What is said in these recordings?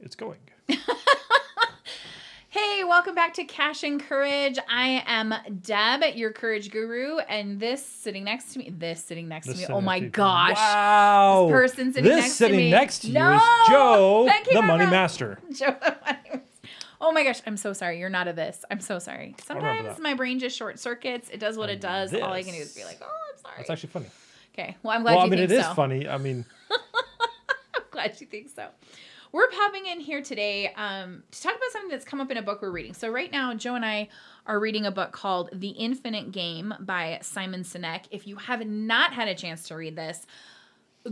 It's going. Hey, welcome back to Cash and Courage. I am Deb, your courage guru, and this sitting next to me, oh my gosh. Wow. This person sitting next to me. next to you is Joe, that came the out Money wrong. Master. Joe, the Money Master. Oh my gosh, I'm so sorry. You're not a this. I'm so sorry. Sometimes my brain just short circuits. It does what it does. This. All I can do is be like, oh, I'm sorry. That's actually funny. Okay, well, I'm glad you think so. It is funny. I mean, I'm glad you think so. We're popping in here today to talk about something that's come up in a book we're reading. So right now, Joe and I are reading a book called The Infinite Game by Simon Sinek. If you have not had a chance to read this,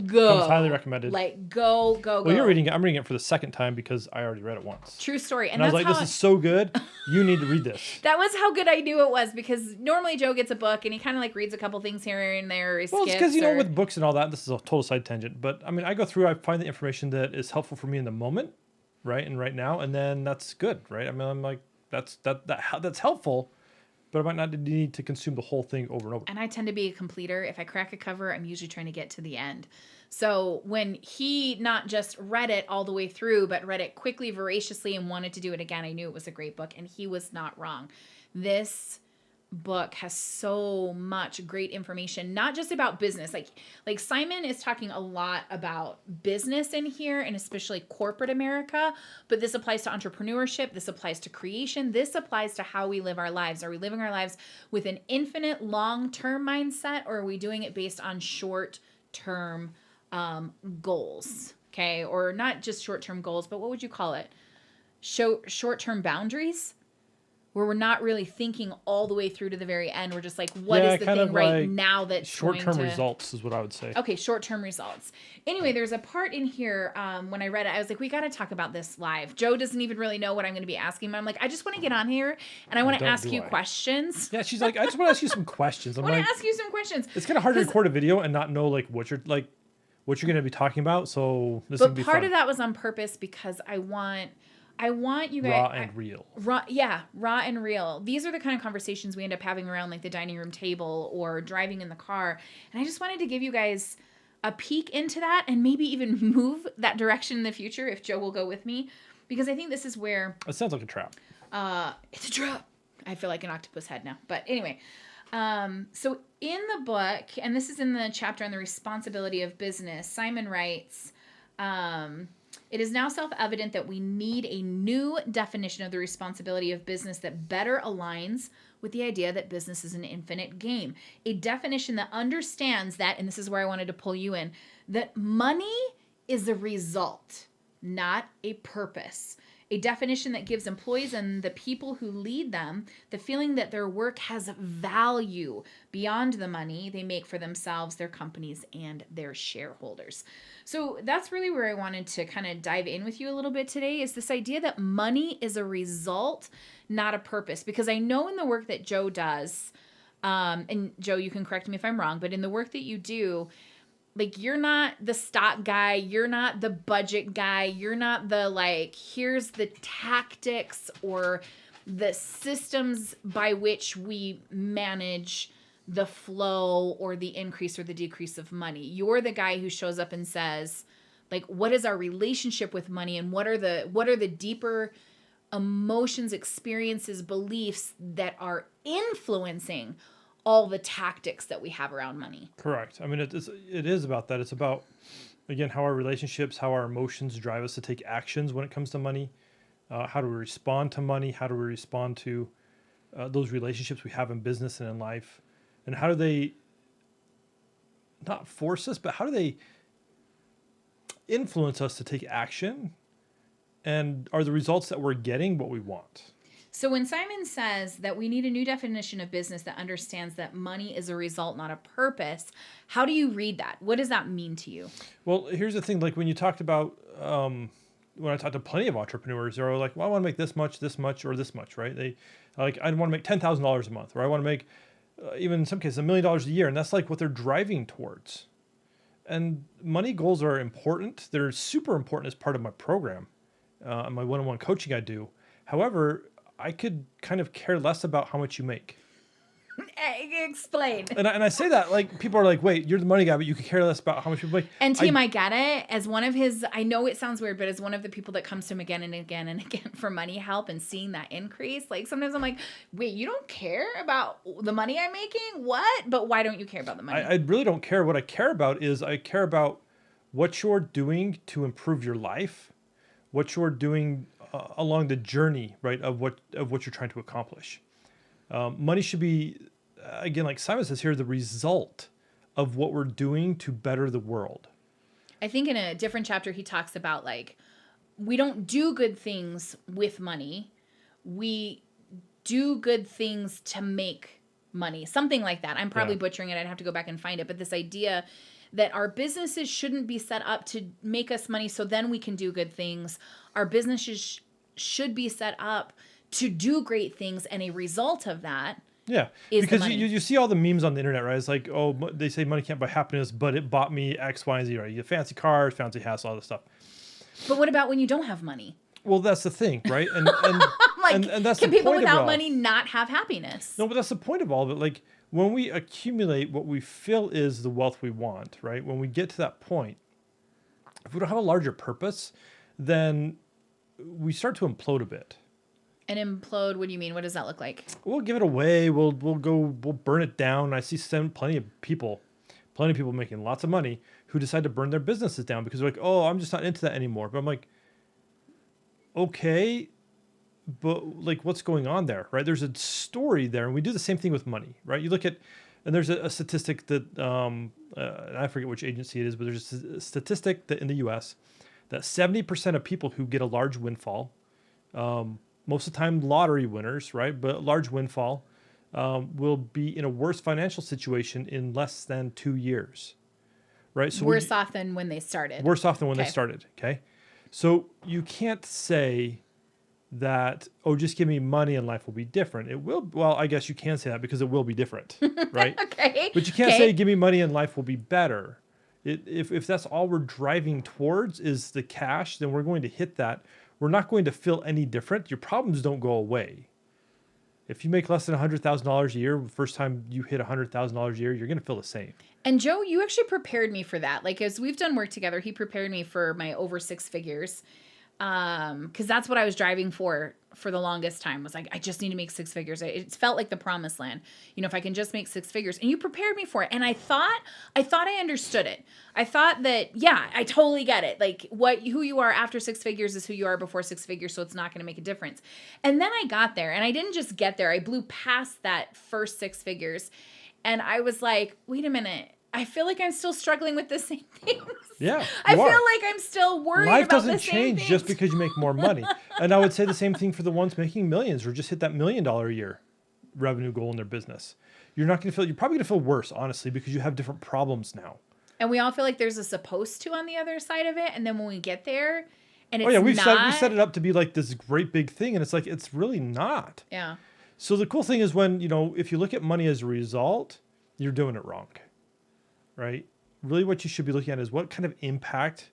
go. Comes highly recommended. Go. Well, you're reading it. I'm reading it for the second time because I already read it once. True story. And I was like, this is so good. You need to read this. That was how good I knew it was, because normally Joe gets a book and he kind of like reads a couple things here and there. It's because, with books and all that, this is a total side tangent. But I mean, I go through, I find the information that is helpful for me in the moment, right? And right now. And then that's good, right? I mean, I'm like, that's helpful. But I might not need to consume the whole thing over and over. And I tend to be a completer. If I crack a cover, I'm usually trying to get to the end. So when he not just read it all the way through, but read it quickly, voraciously, and wanted to do it again, I knew it was a great book. And he was not wrong. This book has so much great information, not just about business. Like Simon is talking a lot about business in here, and especially corporate America, but this applies to entrepreneurship. This applies to creation. This applies to how we live our lives. Are we living our lives with an infinite long-term mindset, or are we doing it based on short-term goals? Okay. Or not just short-term goals, but what would you call it? Short-term boundaries? Where we're not really thinking all the way through to the very end. We're just like, what is the thing right now that's short-term results is what I would say. Okay, short-term results. Anyway, there's a part in here when I read it, I was like, we got to talk about this live. Joe doesn't even really know what I'm going to be asking him. I'm like, I just want to get on here and I want to ask you questions. Yeah, she's like, I just want to ask you some questions. I want to ask you some questions. It's kind of hard to record a video and not know what you're going to be talking about. So this would be fun. But part of that was on purpose because I want you guys... Raw and real. Raw and real. These are the kind of conversations we end up having around like the dining room table or driving in the car. And I just wanted to give you guys a peek into that and maybe even move that direction in the future if Joe will go with me. Because I think this is where... It sounds like a trap. It's a trap. I feel like an octopus head now. But anyway, so in the book, and this is in the chapter on the responsibility of business, Simon writes... It is now self-evident that we need a new definition of the responsibility of business that better aligns with the idea that business is an infinite game. A definition that understands that, and this is where I wanted to pull you in, that money is a result, not a purpose. A definition that gives employees and the people who lead them the feeling that their work has value beyond the money they make for themselves, their companies, and their shareholders. So that's really where I wanted to kind of dive in with you a little bit today, is this idea that money is a result, not a purpose. Because I know in the work that Joe does, and Joe, you can correct me if I'm wrong, but in the work that you do, like, you're not the stock guy, you're not the budget guy, you're not the here's the tactics or the systems by which we manage the flow or the increase or the decrease of money. You're the guy who shows up and says, what is our relationship with money, and what are the deeper emotions, experiences, beliefs that are influencing all the tactics that we have around money. Correct. I mean, it is about that. It's about, again, how our relationships, how our emotions drive us to take actions when it comes to money. How do we respond to money? How do we respond to those relationships we have in business and in life? And how do they not force us, but how do they influence us to take action? And are the results that we're getting what we want? So when Simon says that we need a new definition of business that understands that money is a result, not a purpose, how do you read that? What does that mean to you? Well, here's the thing. Like when you talked about, when I talked to plenty of entrepreneurs, they're like, well, I want to make this much, or this much, right? They I want to make $10,000 a month, or I want to make, even in some cases, $1 million a year. And that's like what they're driving towards. And money goals are important. They're super important as part of my program, and my one-on-one coaching I do. However, I could kind of care less about how much you make. Explain. And I say that like people are like, wait, you're the money guy, but you could care less about how much people make. And team, I get it. As one of his, I know it sounds weird, but as one of the people that comes to him again and again and again for money help and seeing that increase, like sometimes I'm like, wait, you don't care about the money I'm making? What? But why don't you care about the money? I really don't care. What I care about is I care about what you're doing to improve your life, what you're doing along the journey, right, of what you're trying to accomplish. Money should be, again, like Simon says here, the result of what we're doing to better the world. I think in a different chapter, he talks about like, we don't do good things with money. We do good things to make money. Something like that. I'm probably butchering it. I'd have to go back and find it. But this idea that our businesses shouldn't be set up to make us money so then we can do good things. Our businesses should be set up to do great things, and a result of that because you see all the memes on the internet, right? It's like, oh, they say money can't buy happiness, but it bought me X, Y, and Z, right? You get fancy cars, fancy houses, all this stuff. But what about when you don't have money? Well, that's the thing, right? And like, and that's can the people point without of it money not have happiness? No, but that's the point of all of it. Like, when we accumulate what we feel is the wealth we want, right? When we get to that point, if we don't have a larger purpose, then we start to implode a bit. And implode, what do you mean? What does that look like? We'll give it away. We'll burn it down. I see plenty of people making lots of money who decide to burn their businesses down because they're like, oh, I'm just not into that anymore. But I'm like, okay, but like, what's going on there, right? There's a story there, and we do the same thing with money, right? You look at, and there's a statistic that I forget which agency it is, but there's a statistic that in the U.S. that 70% of people who get a large windfall, most of the time lottery winners, right? But large windfall will be in a worse financial situation in less than 2 years, right? So worse off than when they started. Worse off than when they started. Okay, so you can't say that, oh, just give me money and life will be different. It will. Well, I guess you can say that because it will be different, right? Okay. But you can't say give me money and life will be better. If that's all we're driving towards is the cash, then we're going to hit that. We're not going to feel any different. Your problems don't go away. If you make less than $100,000 a year, the first time you hit $100,000 a year, you're going to feel the same. And Joe, you actually prepared me for that. Like, as we've done work together, he prepared me for my over 6 figures. Because that's what I was driving for the longest time, was like, I just need to make 6 figures. It felt like the promised land. You know, if I can just make 6 figures. And you prepared me for it. And I thought I understood it. I thought that, yeah, I totally get it. Like, who you are after 6 figures is who you are before 6 figures. So it's not going to make a difference. And then I got there, and I didn't just get there. I blew past that first 6 figures. And I was like, wait a minute. I feel like I'm still struggling with the same things. Yeah, I feel like I'm still worried Life about the same doesn't change things. just because you make more money. And I would say the same thing for the ones making millions or just hit that $1 million a year revenue goal in their business. You're probably going to feel worse, honestly, because you have different problems now. And we all feel like there's a supposed to on the other side of it. And then when we get there and it's we set it up to be like this great big thing. And it's like, it's really not. Yeah. So the cool thing is when, if you look at money as a result, you're doing it wrong. Right? Really what you should be looking at is what kind of impact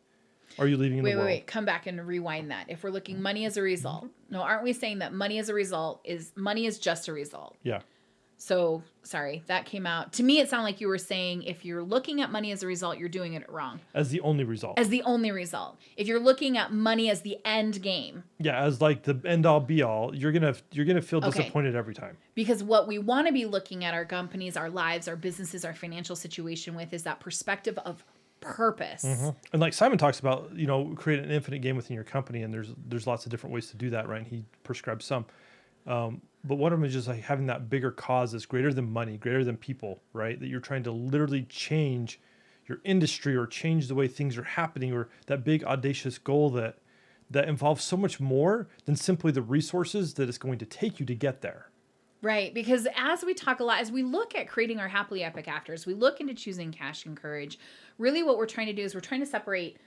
are you leaving in the world? Wait. Come back and rewind that. If we're looking money as a result. No, aren't we saying that money as a result money is just a result? Yeah. So, sorry, that came out. To me, it sounded like you were saying if you're looking at money as a result, you're doing it wrong. As the only result. As the only result. If you're looking at money as the end game. Yeah, as like the end all be all, you're gonna feel disappointed every time. Because what we want to be looking at our companies, our lives, our businesses, our financial situation with is that perspective of purpose. Mm-hmm. And like Simon talks about, create an infinite game within your company, and there's lots of different ways to do that, right? And he prescribes some. But one of them is just like having that bigger cause that's greater than money, greater than people, right? That you're trying to literally change your industry or change the way things are happening, or that big audacious goal that involves so much more than simply the resources that it's going to take you to get there. Right. Because as we talk a lot, as we look at creating our happily epic afters, we look into choosing cash and courage. Really what we're trying to do is we're trying to separate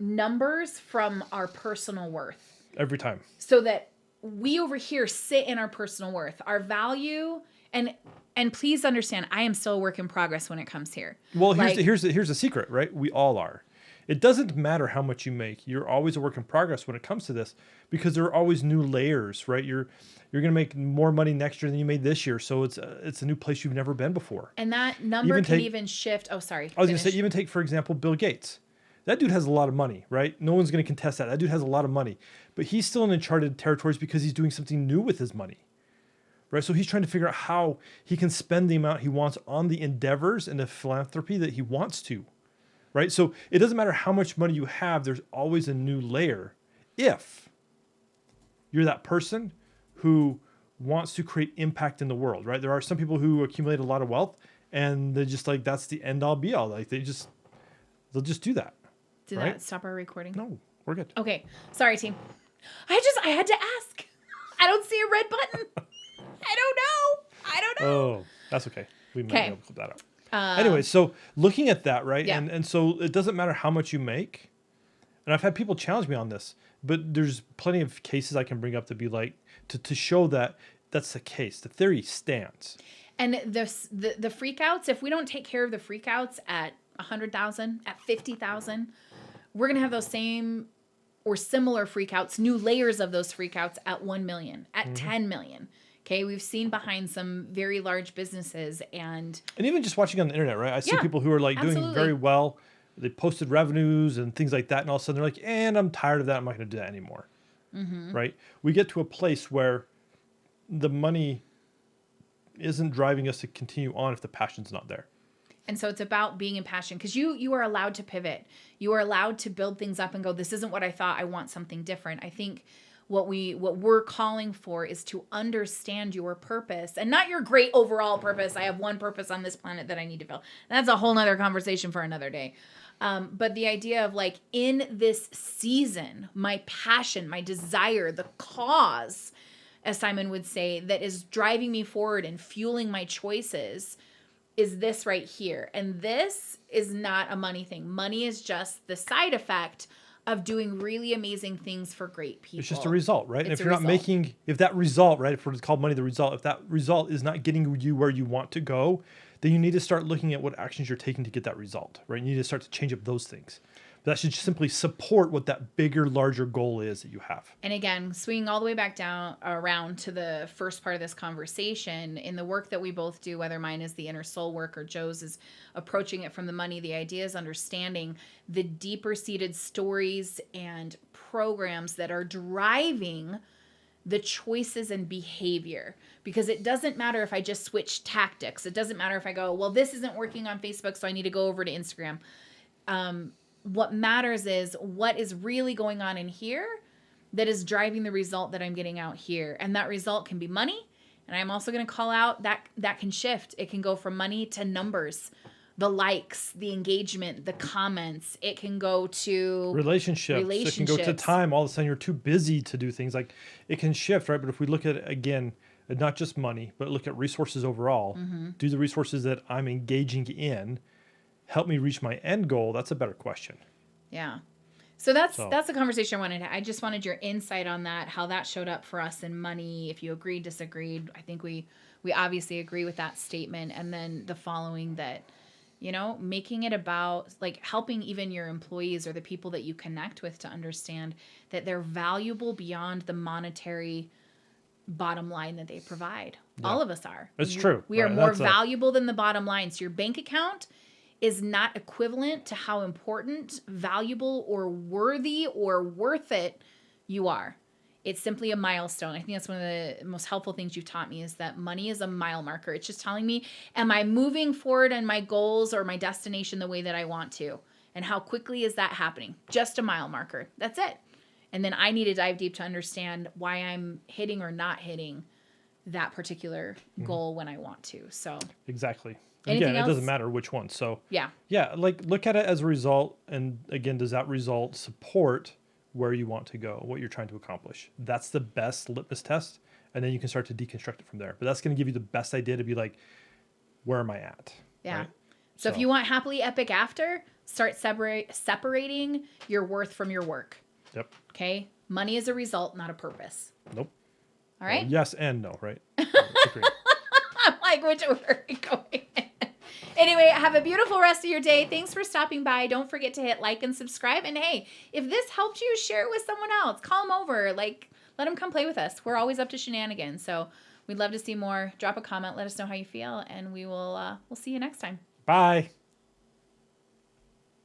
numbers from our personal worth. Every time. So that we over here sit in our personal worth, our value, and please understand, I am still a work in progress when it comes here. Well, here's the secret, right? We all are. It doesn't matter how much you make. You're always a work in progress when it comes to this, because there are always new layers, right? You're going to make more money next year than you made this year. So it's a new place you've never been before. And that number Even can take- even shift. Oh, sorry. I was going to say, Finish. even take, for example, Bill Gates. That dude has a lot of money, right? No one's going to contest that. That dude has a lot of money. But he's still in uncharted territories because he's doing something new with his money, right? So he's trying to figure out how he can spend the amount he wants on the endeavors and the philanthropy that he wants to, right? So it doesn't matter how much money you have. There's always a new layer if you're that person who wants to create impact in the world, right? There are some people who accumulate a lot of wealth and they're just like, that's the end all be all. Like they'll just do that. Did right? that stop our recording? No, we're good. Okay. Sorry, team. I had to ask. I don't see a red button. I don't know. Oh, that's okay. We might be Okay. able to clip that out. Anyway, so looking at that, right? Yeah. And so it doesn't matter how much you make. And I've had people challenge me on this, but there's plenty of cases I can bring up to be like, to show that that's the case. The theory stands. And the freakouts, if we don't take care of the freakouts at 100,000, at 50,000, we're going to have those same or similar freakouts, new layers of those freakouts at 1 million, at 10 million. Okay. We've seen behind some very large businesses and even just watching on the internet, right? I see Yeah, people who are like doing absolutely. very well. They posted revenues and things like that. And all of a sudden they're like, and I'm tired of that. I'm not going to do that anymore. Right? We get to a place where the money isn't driving us to continue on if the passion's not there. And so it's about being in passion because you are allowed to pivot. You are allowed to build things up and go, this isn't what I thought. I want something different. I think what we're calling for is to understand your purpose and not your great overall purpose. I have one purpose on this planet that I need to fill. That's a whole nother conversation for another day. But the idea of like in this season, my passion, my desire, the cause, as Simon would say, that is driving me forward and fueling my choices is this right here. And this is not a money thing. Money is just the side effect of doing really amazing things for great people. It's just a result, right? And It's if a you're not result. making, if that result, right, if it's called money, the result, if that result is not getting you where you want to go, then you need to start looking at what actions you're taking to get that result, right? You need to start to change up those things. But that should simply support what that bigger, larger goal is that you have. And again, swinging all the way back down around to the first part of this conversation, in the work that we both do, whether mine is the inner soul work or Joe's is approaching it from the money, the idea is understanding the deeper seated stories and programs that are driving the choices and behavior. Because it doesn't matter if I just switch tactics. It doesn't matter if I go, well, this isn't working on Facebook, so I need to go over to Instagram. What matters is what is really going on in here that is driving the result that I'm getting out here. And that result can be money. And I'm also going to call out that can shift. It can go from money to numbers, the likes, the engagement, the comments. It can go to Relationships. It can go to Relationships. time. All of a sudden you're too busy to do things. Like it can shift, right? But if we look at it again, not just money, but look at resources overall, do the resources that I'm engaging in help me reach my end goal? That's a better question. Yeah. So that's So- the conversation I wanted to, I just wanted your insight on that, how that showed up for us in money. If you agreed, disagreed, I think we obviously agree with that statement. And then the following that, making it about like helping even your employees or the people that you connect with to understand that they're valuable beyond the monetary bottom line that they provide. All of us are. It's true, We are right? more That's a- valuable than the bottom line. So your bank account is not equivalent to how important, valuable, or worthy or worth it you are. It's simply a milestone. I think that's one of the most helpful things you've taught me is that money is a mile marker. It's just telling me, am I moving forward on my goals or my destination the way that I want to? And how quickly is that happening? Just a mile marker. That's it. And then I need to dive deep to understand why I'm hitting or not hitting that particular goal when I want to. So, Exactly. Anything Again, it else? doesn't matter which one. So yeah. yeah, like look at it as a result. And again, does that result support where you want to go, what you're trying to accomplish? That's the best litmus test. And then you can start to deconstruct it from there. But that's going to give you the best idea to be like, where am I at? Yeah. Right? So if you want happily epic after, start separating your worth from your work. Yep. Okay? Money is a result, not a purpose. Nope. All right? Yes and no, right? Agree. I'm like, which order are we going in? Anyway, have a beautiful rest of your day. Thanks for stopping by. Don't forget to hit like and subscribe. And hey, if this helped you, share it with someone else. Call them over. Like, let them come play with us. We're always up to shenanigans. So we'd love to see more. Drop a comment. Let us know how you feel. And we'll see you next time. Bye.